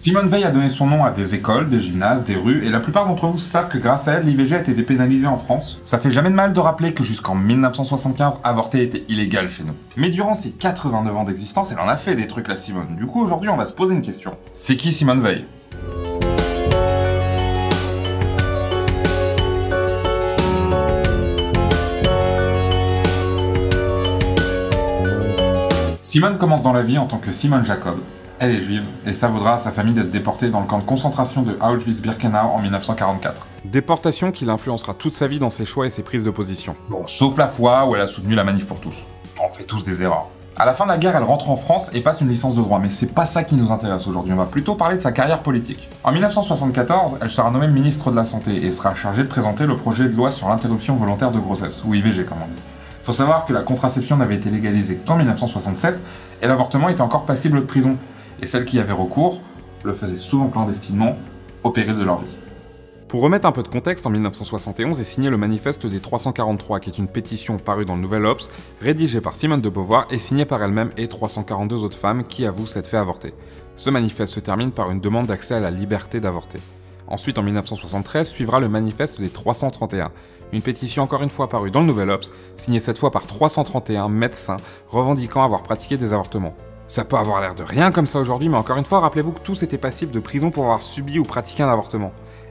Simone Veil a donné son nom à des écoles, des gymnases, des rues, et la plupart d'entre vous savent que grâce à elle, l'IVG a été dépénalisée en France. Ça fait jamais de mal de rappeler que jusqu'en 1975, avorter était illégal chez nous. Mais durant ses 89 ans d'existence, elle en a fait des trucs la Simone. Du coup, aujourd'hui, on va se poser une question. C'est qui Simone Veil ? Simone commence dans la vie en tant que Simone Jacob. Elle est juive, et ça vaudra à sa famille d'être déportée dans le camp de concentration de Auschwitz-Birkenau en 1944. Déportation qui l'influencera toute sa vie dans ses choix et ses prises de position. Bon, sauf la fois où elle a soutenu la manif pour tous. On fait tous des erreurs. À la fin de la guerre, elle rentre en France et passe une licence de droit, mais c'est pas ça qui nous intéresse aujourd'hui, on va plutôt parler de sa carrière politique. En 1974, elle sera nommée ministre de la Santé et sera chargée de présenter le projet de loi sur l'interruption volontaire de grossesse, ou IVG comme on dit. Faut savoir que la contraception n'avait été légalisée qu'en 1967, et l'avortement était encore passible de prison. Et celles qui y avaient recours le faisaient souvent clandestinement, au péril de leur vie. Pour remettre un peu de contexte, en 1971 est signé le manifeste des 343, qui est une pétition parue dans le Nouvel Obs, rédigée par Simone de Beauvoir et signée par elle-même et 342 autres femmes qui avouent s'être fait avorter. Ce manifeste se termine par une demande d'accès à la liberté d'avorter. Ensuite, en 1973, suivra le manifeste des 331, une pétition encore une fois parue dans le Nouvel Obs, signée cette fois par 331 médecins revendiquant avoir pratiqué des avortements. Ça peut avoir l'air de rien comme ça aujourd'hui, mais encore une fois, rappelez-vous que tous étaient passibles de prison pour avoir subi ou pratiqué un avortement.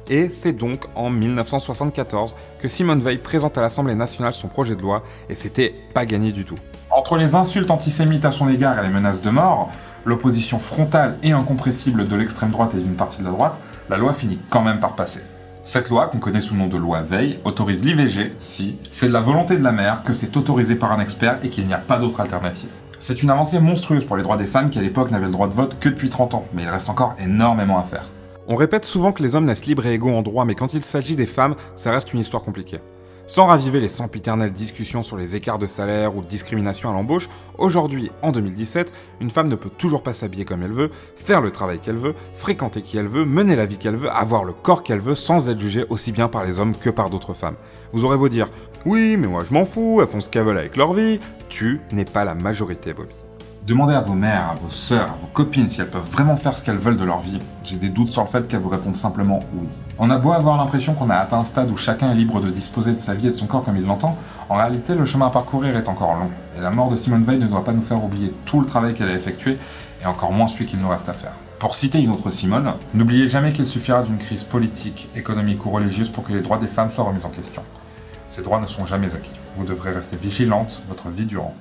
Et c'est donc en 1974 que Simone Veil présente à l'Assemblée nationale son projet de loi, et c'était pas gagné du tout. Entre les insultes antisémites à son égard et les menaces de mort, l'opposition frontale et incompressible de l'extrême droite et d'une partie de la droite, la loi finit quand même par passer. Cette loi, qu'on connaît sous le nom de loi Veil, autorise l'IVG si c'est de la volonté de la mère, que c'est autorisé par un expert et qu'il n'y a pas d'autre alternative. C'est une avancée monstrueuse pour les droits des femmes qui à l'époque n'avaient le droit de vote que depuis 30 ans, mais il reste encore énormément à faire. On répète souvent que les hommes naissent libres et égaux en droit, mais quand il s'agit des femmes, ça reste une histoire compliquée. Sans raviver les sempiternelles discussions sur les écarts de salaire ou de discrimination à l'embauche, aujourd'hui, en 2017, une femme ne peut toujours pas s'habiller comme elle veut, faire le travail qu'elle veut, fréquenter qui elle veut, mener la vie qu'elle veut, avoir le corps qu'elle veut sans être jugée aussi bien par les hommes que par d'autres femmes. Vous aurez beau dire « Oui, mais moi je m'en fous, elles font ce qu'elles veulent avec leur vie », tu n'es pas la majorité, Bobby. Demandez à vos mères, à vos sœurs, à vos copines si elles peuvent vraiment faire ce qu'elles veulent de leur vie. J'ai des doutes sur le fait qu'elles vous répondent simplement oui. On a beau avoir l'impression qu'on a atteint un stade où chacun est libre de disposer de sa vie et de son corps comme il l'entend, en réalité le chemin à parcourir est encore long. Et la mort de Simone Veil ne doit pas nous faire oublier tout le travail qu'elle a effectué, et encore moins celui qu'il nous reste à faire. Pour citer une autre Simone, n'oubliez jamais qu'il suffira d'une crise politique, économique ou religieuse pour que les droits des femmes soient remis en question. Ces droits ne sont jamais acquis. Vous devrez rester vigilante votre vie durant.